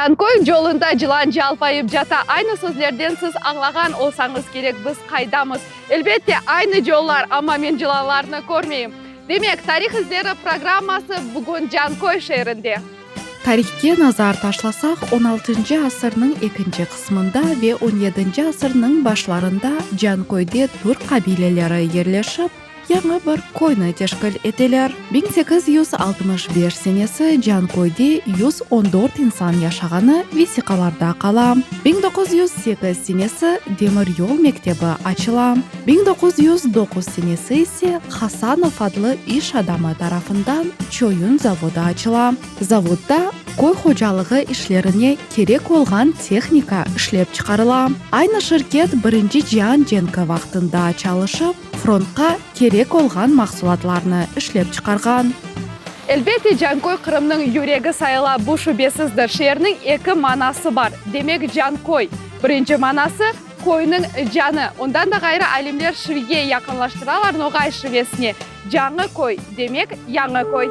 Жанкой жолында жылан жалпайып жата, айны сөздерден сіз аңлаған олсаңыз керек, біз қайдамыз. Әлбетте айны жоллар, ama мен жылаларны көрмеймін. Демек, тарих іздері программасы бүгін Жанкой шерінде. Тарихке назар ташласақ, 16 асырның екінші қысмында ве 17 асырның башларында Жанкойде түрк қабилелері ерлешіп, яңы бір койны тешкіл етелер. 1865 сенесі Жанкойде 114 инсан яшағаны весиқаларда қалам. 1908 сенесі Демір жол мектебі ачылам. 1909 сенесі ise Хасанов адлы иш адамы тарафындан чойын заводы ачылам. Заводда кой хожалығы ішлеріне керек олған техника ішлеп чықарылам. Айны шirket бірінші жан женкі вақтында чалышып, фронтқа керек олған мақсулатларны ішлеп чықарған. Әлбетте, Жанкой Қырымның юрегі сайыла бұл шүбесіздір. Шерінің екі манасы бар. Демек, Жанкой. Бірінші манасы койның жаны. Ондан да ғайры әлемдер шүрге яқынлаштыралар ноғай шүбесіне. Жаңы кой. Демек, яңы кой.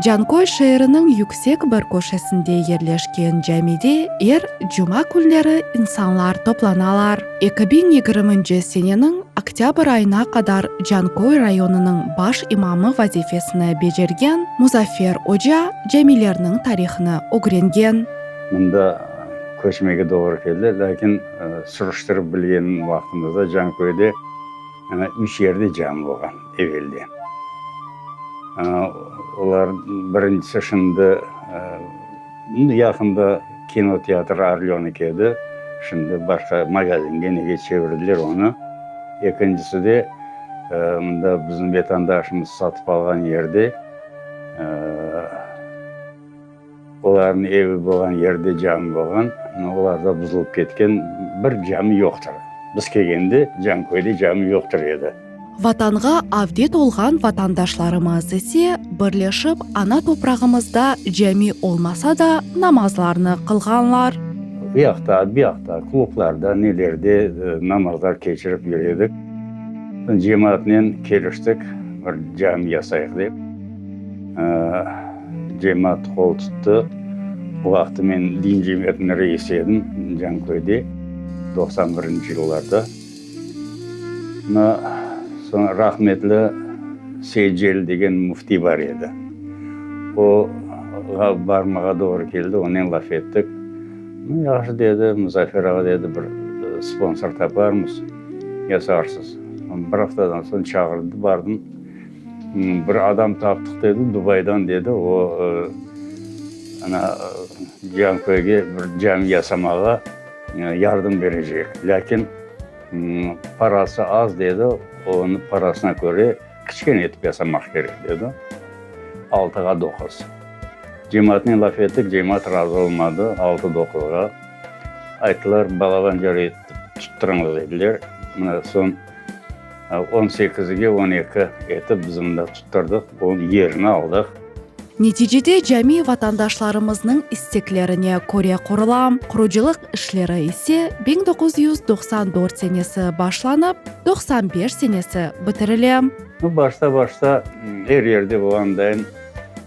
Жанкой шерінің yüksek бір көшесінде ерлешкен жәмеде жұма күндері инсанлар топланалар. 2020 сененің октябрь айына қадар Жанкой районының баш имамы вазифесіне бежерген Музафер Ожа жәмелерінің тарихыны өгренген. Мұнда көшмеге doğru келді, ләкин сұрыштырып білген уақытымызда Жанкойде 3 жерде жам болған евелде. Олар біріншісі шынды яқында кинотеатр Орленок еді, шынды башқа магазинге неге чевірділер оны. Екіншісі де мұнда біздің ветандашымыз сатып алған ерде, олардың еві болған ерде жамы болған, оларда бұзылып кеткен бір жамы жоқтыр. Біз келгенде Жанкойде жамы жоқтыр еді. Ватанға авдет олған ватандашларымыз есе бірлешіп ана топрағымызда жәми олмаса да намазларны қылғанлар. Бияқта, клубларда, нелерде намаздар кешіріп жүредік. Жематымен келіштік, бір жами ясайық деп. Жемат қол тұтты. Уақыты мен дин жеметін рейс едім Жанкойде 91 жылларда. Рахметлі Сейджел деген муфти бар еді. Оға бармаға doğru келді, онен лаф еттік. Яқшы деді, Музафер аға деді, бір спонсор тапармыз, ясарсыз. Бір аптадан соң шағырды бардым. Бір адам таптық деді, Дубайдан деді, о Жанкойге бір жам ясамаға ярдым бережек. Ләкин парасы аз деді, оны парасына көре кішкене етіп ясамақ керек деді. 6-ға 9. Жематымен лаф еттік, жемат разы olmadı 6-9-ға. Айтылар, балабан жары тұттырыңыз деділер. Сон 18-ге 12 етіп біздімді тұттырдық, оны еріні алдық. Нетижеде жәми ватандашларымызның истеклеріне көре құрылам. Құручылық ішлері есе 1994 сенесі башланып, 95 сенесі бітірілем. Башта her yerде болғандайын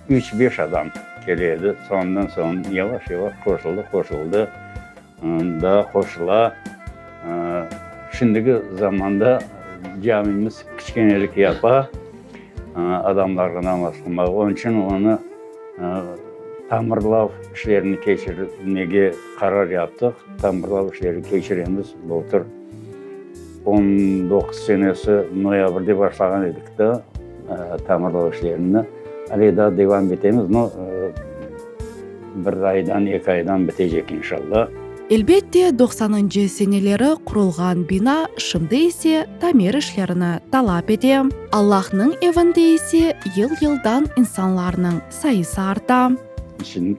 3-5 адам келеді. Сондан соң yavaş қосылды. Да қосыла. Шындығы заманда жәмimiz кішкенелік япа. Адамларға намаз қылмақ. Onun үшін оны тамырлау ішлерін кешірмеге қарар яптық. Тамырлау ішлерін кешіреміз. Былтыр 19 сенесі ноябрьде башлаған едік та тамырлау ішлеріні. Әледа девам бетеміз, но бір айдан, 2 айдан бітежек иншалла. Әлбетте 90-шы сенелері құрылған бина шымды есе тамир ішлеріні талап етем. Аллахның евінде есе ел-елдан инсанларының сайысы арта.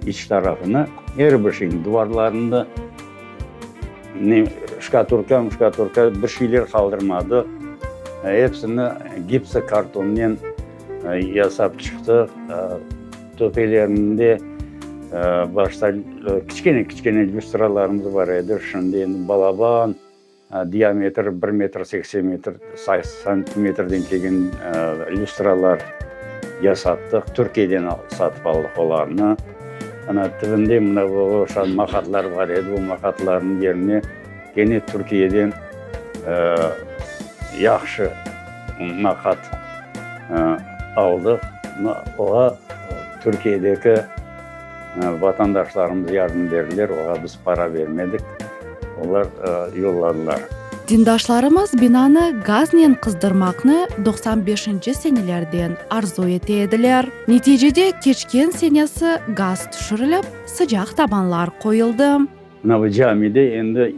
İç tarafını, her bir şeyin duvarlarında şkaturka bir şeyler kaldırmadı. Hepsini gipsi kartondan yasap çıktı. Töpelerinde başta küçük illüstralarımız var edi. Şimdi balaban, диаметрі 1,80 метр, сантиметрден келген люстралар жасаттық. Түркиядан сатып алдық оларны. Ана түбінде мына ошан мақатлар бар еді. Бұл мақатлардың жеріне гене Түркиядан яқшы мақат алдық. Оға Түркиядегі ватандашларымыз ярдым берділер. Оға біз пара бермедік. Олар yolладылар. Dindaşlarımız binanı gaznen kızdırmakны 95-nji senelerden arzu etediler. Neticede keçken senesi gaz düşürülüp, sıcak tabanlar koyuldu. Mına bu camide endi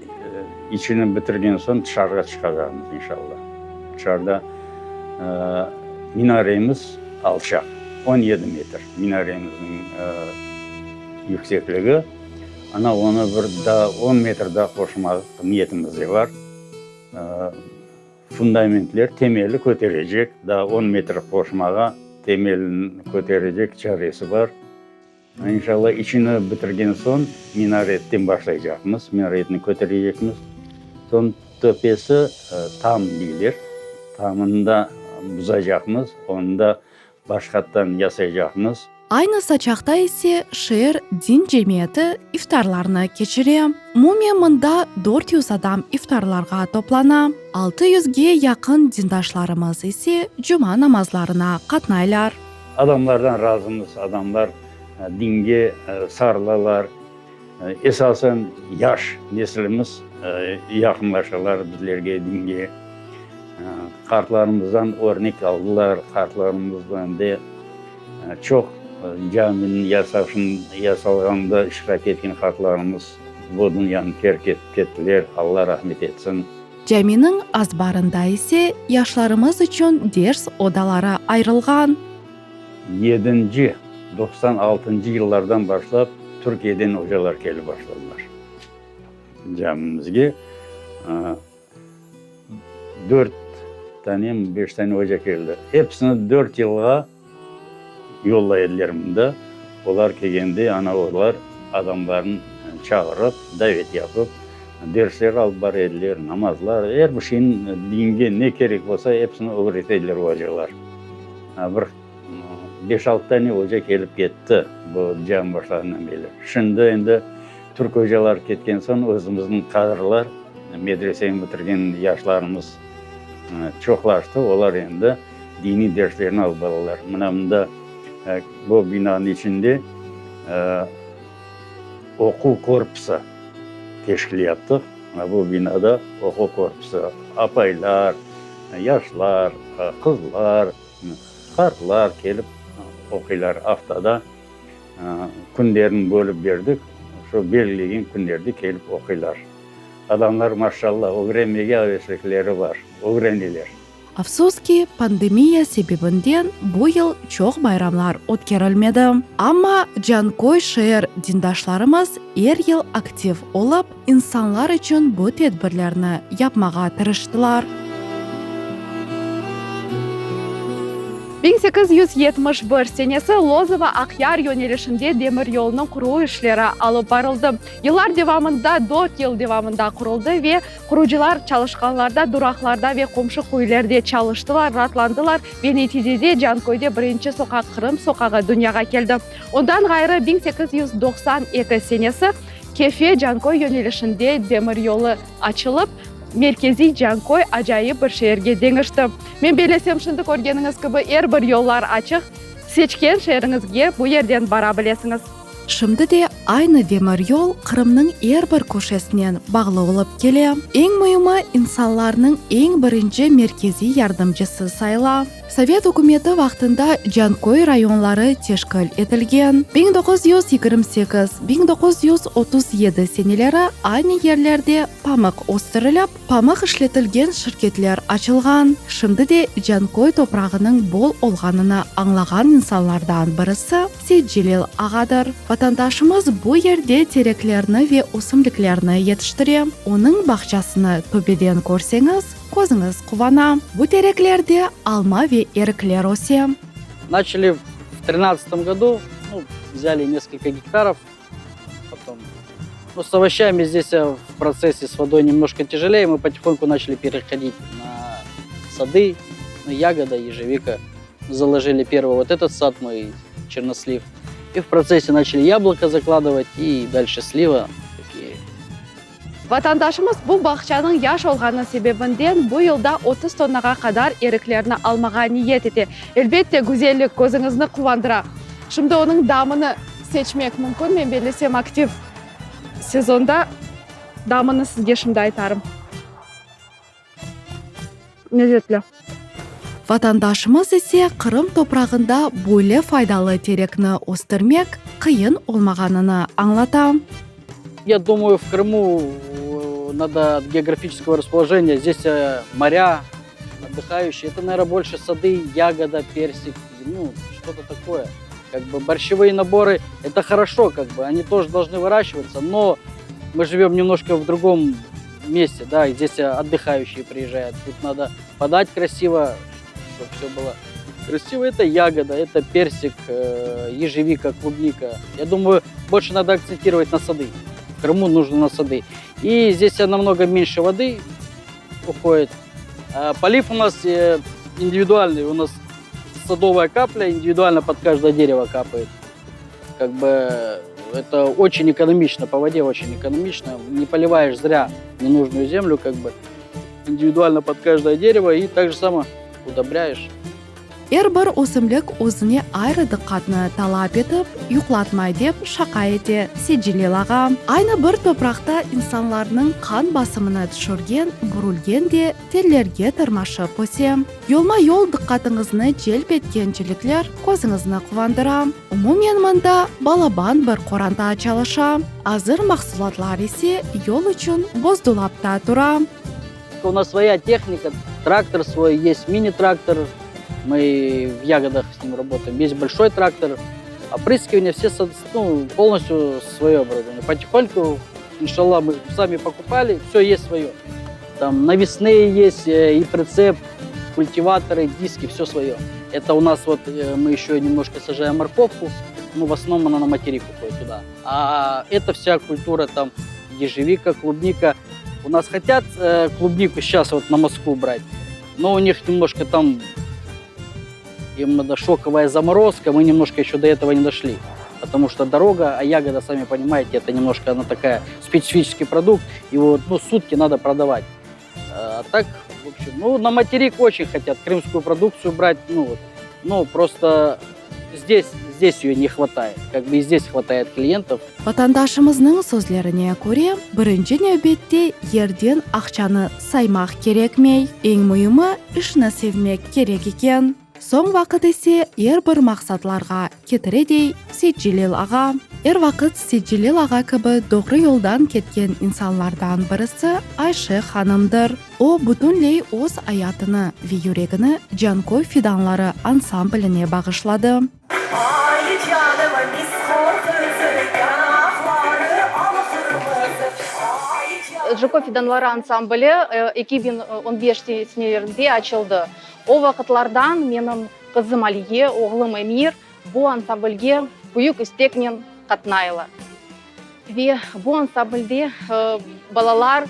içini bitirgen son dışarıga çıkacağımız inşallah. Dışarıda minaremiz alçak. 17 metr minaremizin yüksekliği. Ana onu bir da 10 metr daha koşmak niyetimiz var. Fundamentler temeli köterecek. Daha 10 metr koşmağa temelini köterecek çaresi var. İnşallah içini bitirgen son minaretten başlayacağımız, minaretini köterecekmiz. Son töpesi tam değildir. Tamını da buzacağımız, onu da başkattan yasayacağımız. Aynı saçakta ise şehir din cemiyeti iftarlarını geçiriyor. Mumyamında 400 adam iftarlarga toplana. 600'ge yakın dindaşlarımız ise cuma namazlarına katnaylar. Adamlardan razımız, adamlar dinge sarılalar. Esasen yaş neslimiz yakınlaşırlar bizlerge dinge. Kartlarımızdan örnek aldılar, kartlarımızdan da çok caminin yasalganda iştirak etken kartlarımız bu dünyanı terk etip kettiler. Allah rahmet etsin. Caminin azbarında ise yaşlarımız için ders odaları ayrılgan. 96 yıllardan başlap Türkiye'den hocalar gelip başladılar. Camimizge 4 tane 5 tane hoca geldi. Hepsini 4 yılga yollaydılar bunda. Olar kelgende ana olar adamların çağırıp, davet yapıp dersler alıp baradiler, namazlar, her bir şeyin dinge ne gerek olsa hepsini öğretediler hocalar. Bir 5-6 tane hoca gelip gitti bu cam başlarından beri. Şimdi endi Türk hocalar ketken son özümüzün kadrlar, medreseyi bitirgen yaşlarımız çoklaştı. Olar endi dini derslerini alıp balalar. Mınamda bu binanın içinde okul korpusu teşkil yaptık. Bu binada okul korpusu apaylar, yaşlar, kızlar, kartlar gelip okuylar haftada günlerini bölüp verdik. Şu belirlеген günlerde gelip okuylar. Adamlar maşallah öğrenmeye heveslikleri var, öğreniler. Afsuski pandemiya sebebinden bu yıl çok bayramlar o'tkazilmedi. Ama Jankoy şehir dindaşlarımız her yıl aktif olup insanlar için bu tedbirlerini yapmağa tırıştılar. 1871 senesi Lozova Aqyar yönelişinde demir yolunun kurulu işleri alıp barıldı. Yıllar devamında 4 yıl devamında kuruldu ve kurucular çalışkanlarda, duraklarda ve komşu köylarda çalıştılar, rahatlandılar ve neticede Jankoy'da birinci sokak Kırım sokağı dünyaya geldi. Ondan gayrı 1892 senesi Kefe Jankoy yönelişinde demir yolu açılıp Merkezi Jankoy acayip bir şehirge dengişti. Men belesem şundu көргеніңіз gibi her bir yollar açık. Seçken şehrinizge bu yerden bara bilesiniz. Şimdi de aynı demir yol Kırım'nın her bir köşesinden bağlı olup gele. En mühimi insanların en birinci merkezi yardımcısı sayla. Sovet hükümeti vaxtında Jankoy rayonları teşkil etilgen. 1928-1937 seneleri aynı yerlerde pamuk o'stirilib, pamuk işletilgen şirketler açılgan. Şimdi de Jankoy toprağının bol olganını anlagan insanlardan birisi Seycelil ağadır. Vatandaşımız bu yerde tereklerini ve o'simliklerini yetiştiriyor. Onun bahçesini töbeden korseniz ko'zingiz quvana. Bu tereklerde alma ve erikler o'sya. Начали в 2013 году, взяли несколько гектаров, потом Но с овощами здесь в процессе с водой немножко тяжелее. Мы потихоньку начали переходить на сады, на ягода, ежевика. Заложили первый вот этот сад мой, чернослив. И в процессе начали яблоко закладывать, и дальше слива. Такие. Vatandaşımız bu бақчаның яш olғаны себебінден бұл жылда 30 тоннаға қадар еріклеріні алмаға ниет ете. Әлбетте, güzellik көзіңізді қуандыра. Şimdi оның дамыны seçmek мүмкін. Мен белесем актив сезонда дамыны сізге шымды айтарым. Мезетлі. Ватандашымыз есе Қырым топрағында бойлы файдалы терекні өстірмек қиын олмағаныны аңлатам. Я думаю, в Крыму надо от географического расположения. Здесь моря, отдыхающие. Это, наверное, больше сады, ягода, персик, ну, что-то такое. Как бы борщевые наборы, это хорошо, как бы, они тоже должны выращиваться, но мы живем немножко в другом месте, да, и здесь отдыхающие приезжают. Тут надо подать красиво, чтобы все было красиво. Это ягода, это персик, ежевика, клубника. Я думаю, больше надо акцентировать на сады. В Крыму нужно на сады. И здесь намного меньше воды уходит. Полив у нас индивидуальный, у нас садовая капля, индивидуально под каждое дерево капает. Как бы это очень экономично, по воде очень экономично. Не поливаешь зря ненужную землю, как бы индивидуально под каждое дерево, и так же само удобряешь. Әрбір өсімлік өзіне айры диққатны талап етіп, юқлатмай деп шақа ете Седжилел аға. Айны бір топрақта инсанларның қан басымына түшірген, бүрілген де теллерге тырмашып өсе. Йолма-йол диққатыңызны желп еткенчіліклер көзіңізні қуандыра. Умумен мында балабан бір қоранда чалыша. Азыр мақсулатлар есе йол үшін боздулапта тұра. У нас своя техника, трактор свой, есть мини-трактор. Мы в ягодах с ним работаем. Есть большой трактор, опрыскивание, все полностью свое оборудование. Потихоньку, иншаллах, мы сами покупали, все есть свое. Там навесные есть, и прицеп, культиваторы, диски, все свое. Это у нас вот мы еще немножко сажаем морковку, но в основном она на материк уходит туда. А это вся культура, там ежевика, клубника. У нас хотят клубнику сейчас вот на Москву брать, но у них немножко там... Им надо шоковая заморозка, мы немножко еще до этого не дошли. Потому что дорога, а ягода, сами понимаете, это немножко она такая специфический продукт. Его сутки надо продавать. А так, в общем, на материк очень хотят крымскую продукцию брать. Но просто здесь ее не хватает. Как бы и здесь хватает клиентов. Ватандашымыздың сөзлеріне көре, бірінші нәубетте ерден ақшаны саймақ керекмей, ең мұйымы ішіні sevmek керек екен. Соң вақыт есе бір мақсатларға кетіредей Седжилел аға. Вақыт Седжилел аға кібі доғры yolдан кеткен инсанлардан бірісі Айшы ханымдыр. О бүтінлей өз аятыны ве юрегіні Джанкой фиданлары ансамбліне бағышлады. Джанкой фиданлары ансамблі 2015 сенелерінде açıldı. O вақытлардан менің қызым Алие, оғлым Эмир бұл ансамбльге бұйық істекнен қатнайлы. Ве бұл ансамбльде балалар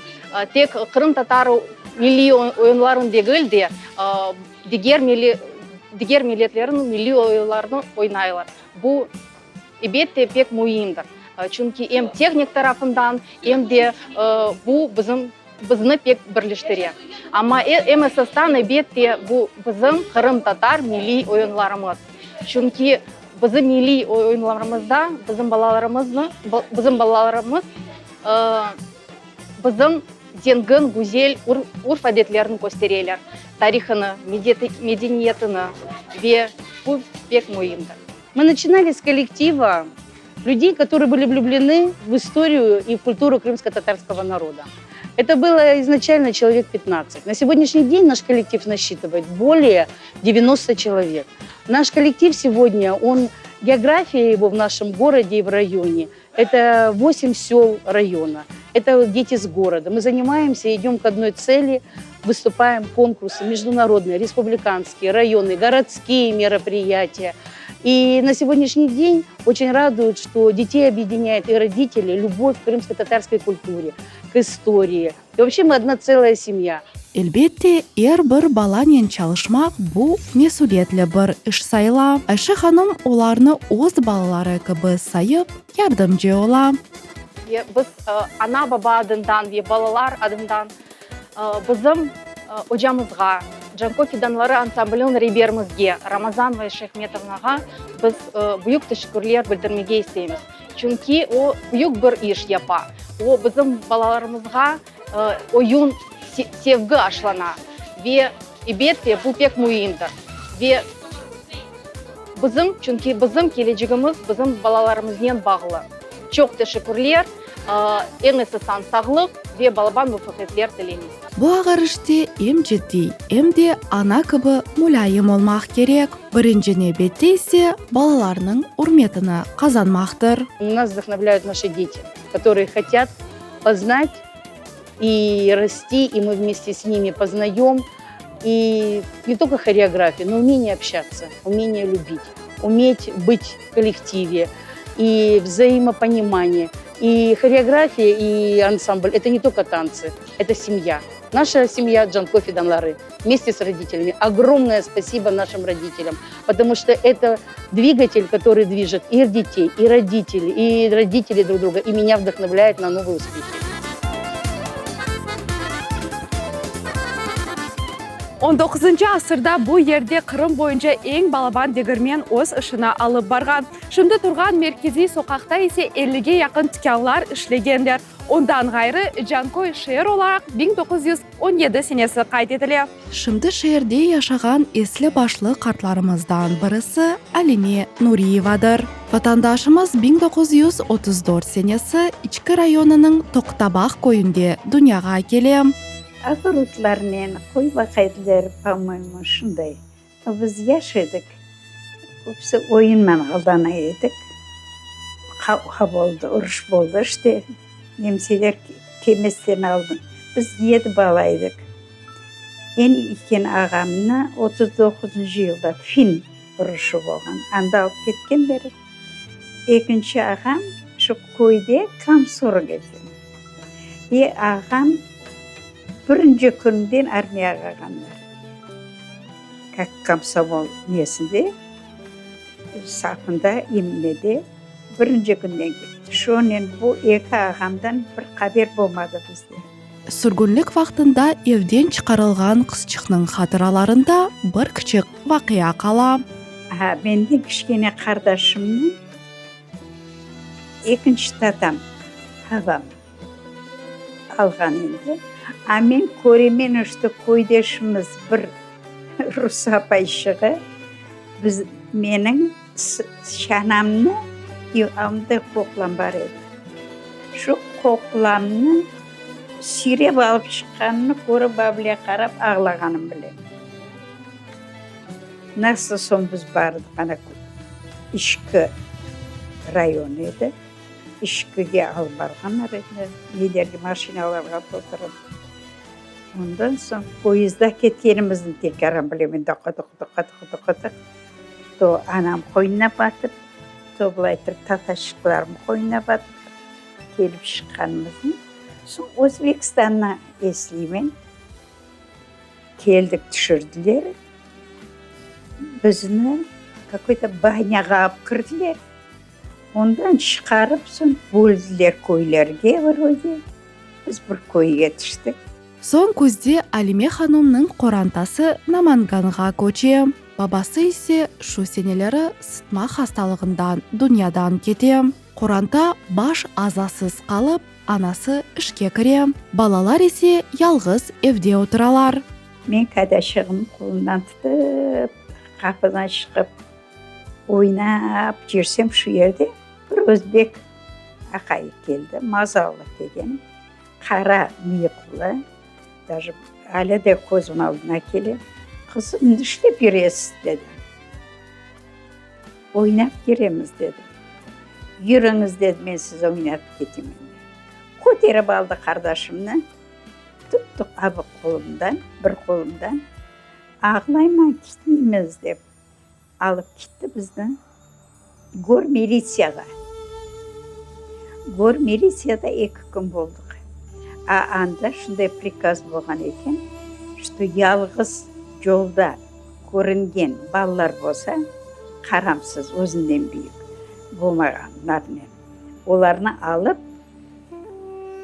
тек Қырым татары милли ойынларын дегілде, дигер миллетлерін милли ойынларын ойнайлар. Бұл ебетте пек мұйымдыр. Чүнки ем техник тарафындан, ем де бұл бізді пек бірліштіре. Ама МСС-тан әбетте бұл біздің Қырым татар милли ойынларымыз. Чүнки біздің милли ойынларымызда біздің балаларымыз біздің денгін, гүзел, урф әдетлерін көстерелер. Тарихыны, медениетіні ве бұл пек мұйымды. Мы начинали с коллектива людей, которые были влюблены в историю и в культуру крымско-татарского народа. Это было изначально человек 15. На сегодняшний день наш коллектив насчитывает более 90 человек. Наш коллектив сегодня, география его в нашем городе и в районе, это 8 сел района. Это дети с города. Мы занимаемся, идем к одной цели, выступаем конкурсы международные, республиканские, районные, городские мероприятия. И на сегодняшний день очень радует, что детей объединяет и родители любовь к крымско-татарской культуре, к истории. И вообще мы одна целая семья. Elbette bir balanен çalışmak bu mesuliyetli bir iş sayıla. Ayşe Hanım ularını öz балалары кыбы сайып, yardımcı ola. Biz ana baba adından ve balalar adından bizim hocamızga, Jankoy Fidanlары ансамблінің реберімізге, Рамазанова Шехметовнаға biz büyük teşekkürler bildirmege isteyimiz. Çünkü o büyük bir iş yapa. O bizim balalarımızga oyun sevgi aşlana ve elbette bu pek mühimdir. Ve bizim geleceğimiz bizim balalarımızdan bağlı. Çok teşekkürler. En iyisinden sağlık ve balaban muvaffakiyetler dileyimiz. Bu ağır işte hem ciddi hem de ana kıbı mulayim olmak gerek. Birinci nöbette ise balalarının hürmetini kazanmaktır. Нас вдохновляют наши дети, которые хотят познать и расти, и мы вместе с ними познаем. И не только хореографию, но умение общаться, умение любить, уметь быть в коллективе и взаимопонимание. И хореография, и ансамбль – это не только танцы, это семья. Наша семья Jankoy Fidanlары вместе с родителями. Огромное спасибо нашим родителям, потому что это двигатель, который движет и детей, и родителей друг друга, и меня вдохновляет на новые успехи. 19 asırda bu yerde Kırım boyunca en balaban degirmen öz işine alıp bargan. Şimdi turgan merkezi sokakta ise 50'ge yakın tükanlar işlegenler. Ondan gayrı Jankoy şehir olarak 1917 senesi kaydedilir. Şimdi şehirde yaşagan esli başlı kartlarımızdan birisi Alime Nuriyevadır. Vatandaşımız 1934 senesi İçki rayonunun Toqtabaq koyunda dünyaya gelip. Ağırlıklarının koy vakitler по-моему şunday. Biz yaşadık. Hepsi oyunla aldanaydık. Kavga oldu, uruş oldu işte. Nemseler kemeslerini aldı. Biz 7 balaydık. En iken ağamına 39. yılda Fin uruşu bolgan. Anda alıp ketkenler. Ekinci ağam şu koyda kamsoru geldi. Ve ağam birinci günden armiyaga kalganlar. Komsomol niyesinde, safında imledi. Birinci günden gitti. Şonen bu iki ağamdan bir haber bulmadı bizde. Sürgünlük vaxtında evden çıkarılgan kızçıqның hatıralarında bir küçük vakıya kala. Benden kişkene kardeşimni ikinci tatam, havam algan indi. Amen koremen işte koydaşımız bir Rus apayşığı biz menin şanamını evimde koklam var edi. Şu koklamını sirep alıp çıkanını görüp ablaya karap ağlaganım bile. Nasıl son biz bardık ana İşki rayon edi. İşki'ye alıp barganlar edi. Nedergi maşinalarga oturup. Ondan sonra poyizda ketkenimizin tekaran bilemin dıkı. To anam koyuna batıp, to bulaytır tataşıklarım koyuna batıp kelip çıkanımızın. Sonra Özbekistan'a esliymen. Keldik düşürdüler. Bizini какой-то banyaga alıp kırdılar. Ondan çıkarıp sonra böldüler koylarga var. Biz bir koy yetiştik. Son күзде Алиме ханымның qorantасы Наманганға көче. Babası ise şu seneleri sıtma hastalığından dünyadan kete. Qoranta baş azasız kalıp, anası işke kire. Balalar ise yalğız evde oturalar. Men kardeşimin kolundan tutup, kapıdan çıkıp oynap jirsem şu yerde bir Özbek akayı geldi. Mazalı degen. Kara mıyıklı. Даже hala da gözümün aldına gelip, kızım işte birisi dedi. Oynap giremiz dedi. Yürünüz dedi, ben size oynatıp geteyim. Koterip aldı kardeşimle. Tuttuk abi kolumdan, bir kolumdan. Ağlayma gitmeyimiz deyip alıp gitti bizden. гор милицияға. Гор милицияда 2 күн болдық. Анда шындай приказ болған екен, что ялғыз жолда көрінген балалар болса, қарамсыз, өзінден биік болмағандармен. Оларны алып,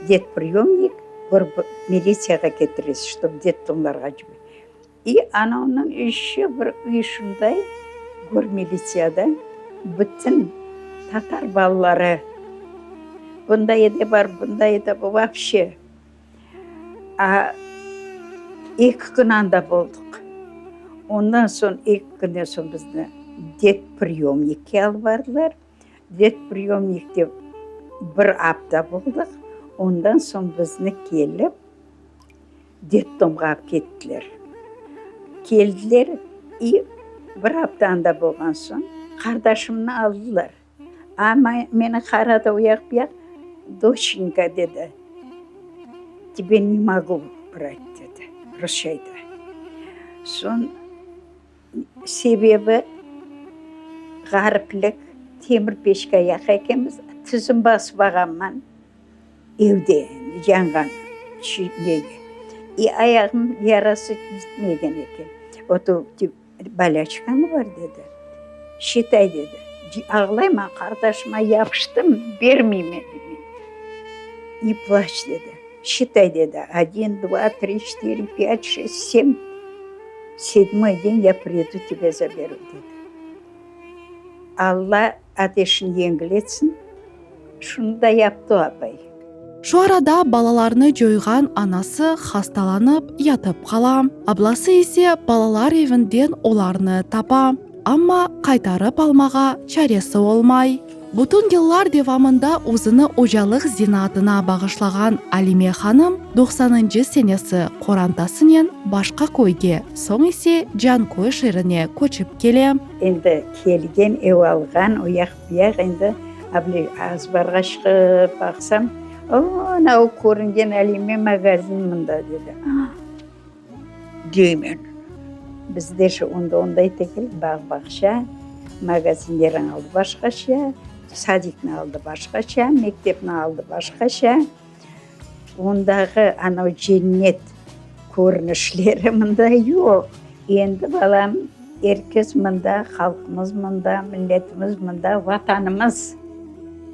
детприемник, милицияға кетіресіз, чтобы детдомларға жібер. И анауның іші бір үйшындай, гор милицияда бүтін татар балалары. Бұндай де бар, бұндай де бұл вообще. 2 күн анда болдық. Ondan sonra 2 күннен соң бізді детприемникке алып бардылар. Детприемникте 1 апта болдық. Ondan соң бізді келіп, детдомға алып кеттілер. Келділер, и 1 апта анда болған соң қардашымны алдылар. Мені қарады ояқ-бұяқ, доченька деді, тебе не могу брать деді, русшайда. Сон себебі ғарыплік темір пешке аяқ екенбіз, тізім басып ағаман евде жаңған неге. И аяғым ярасы бітмеген екен. Ото болячкам бар деді. Считай деді. Ağlayma kardeşime yapıştım, vermeyeyim dedi. Не плачь dedi. Считай dedi. 1, 2, 3, 4, 5, 6, 7. 7-й день я приду, тебя заберу dedi. Allah ateşini yengletsin. Şunu da yaptı abay. Şu arada balalarını жойған анасы хасталанып ятып қала. Абласы ise балалар evinden оларны тапа. Amma қайтарып алмаға чаресі olmay. Бүтін yıllar devamında өзіні ожалық зинатына бағышлаған Алиме ханым 90-ncı senesi қорантасынан башқа көйге, соң есе Жанкой шеріне көчіп келе. Енді келген, ev alған, ояқ-бұяқ, енді азбарға шығып бақсам, нау көрінген Алиме магазин мұнда деді. Деймен. Бізде ондай текел бақ-бақша, магазиндерін алды башқаша, садикны алды башқаша, мектепні алды башқаша. Ондағы анау женнет көрінішлері мұнда жоқ. Енді балам, еркіз мұнда, халқымыз мұнда, милletimiz мұнда, ватанымыз.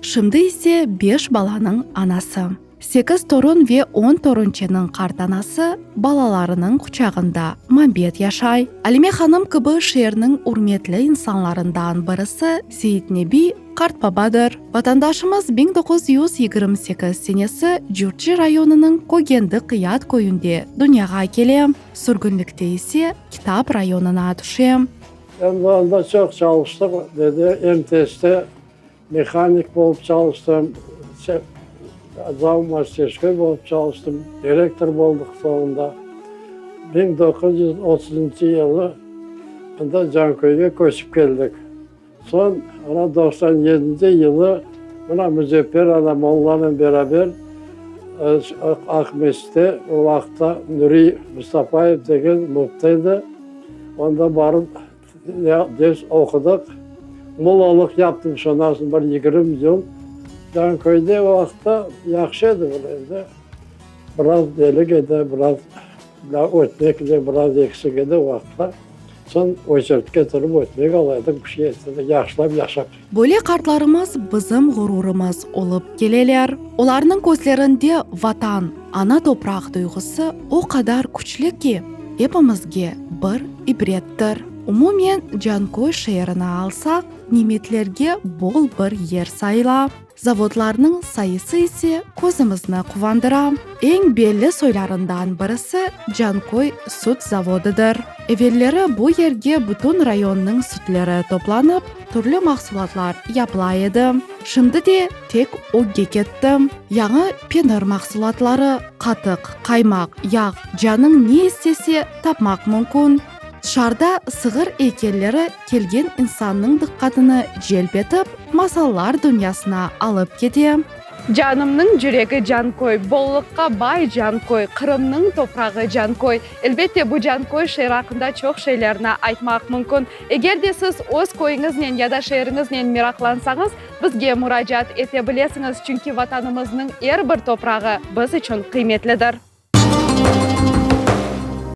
Şimdi ise 5 баланың анасы. 8 torun ve 10 torunçenin kartanası balalarının kucağında Mambet yaşay. Alime hanım kıbı şehirinin urmetli insanlarından birisi Seyit Nebi Kartbabadır. Vatandaşımız 1928 senesi Jurtji rayonunun Kogendi Kıyat köyünde dünyaya gele. Sürgünlükte ise Kitap rayonuna düşe. Ben bu anda çok çalıştım dedi. MTS'te mekanik olup çalıştım. Zav masterskoy olup çalıştım. Direktör olduk sonunda. 1930 yılı Cankoy'a koşup geldik. Son 97 yılı Müzeffer Molla'nın beraber Akmes'te o vakta Nuri Mustafayev degen muhtaydı. Onda barıp ders okuduk. Mollalık yaptım sonrasında 20 yıl. Cankoy'da o vakta yaxşıydı böyle. Biraz delik edi, biraz ötmek edi, biraz eksik edi o vakta. Son o'chirtga turib o'tmek alaydık, bir şey etdi, yaxshilab yaşap. Böyle kartlarımız bizim gururumuz olup geleler. Onların gözlerinde vatan, ana toprak duygusu o kadar güçlü ki hepimizge bir ibrettir. Umumen Cankoy şehrini alsak, nimetlerge bol bir yer sayla. Zavodlarının sayısı ise közümüzni kuvandıra. En belli soylarından birisi Cankoy süt zavodudur. Evvelleri bu yerge bütün rayonның sütleri toplanıp, türlü mahsulatlar yapılaydı. Şimdi de tek o gekettim. Yanı penir mahsulatları, katık, kaymak, yağ, canın ne istese tapmak mümkün. Dışarıda sığır heykelleri kelgen insanның dikkatini celp etip, masallar dünyasına alıp ketdi. Жанымның жүрегі Жанкой, боллыққа бай Жанкой, Қырымның топрағы Жанкой. Elbette bu Жанкой шер ақында çok şeylerini айтмақ мүмкін. Егер де сіз өз койыңызбен я да шеріңізбен мерақлансаңыз, бізге мұражат ете білесіңіз, чүнки ватанымыздың әрбір топрағы біз үшін қиметлідір.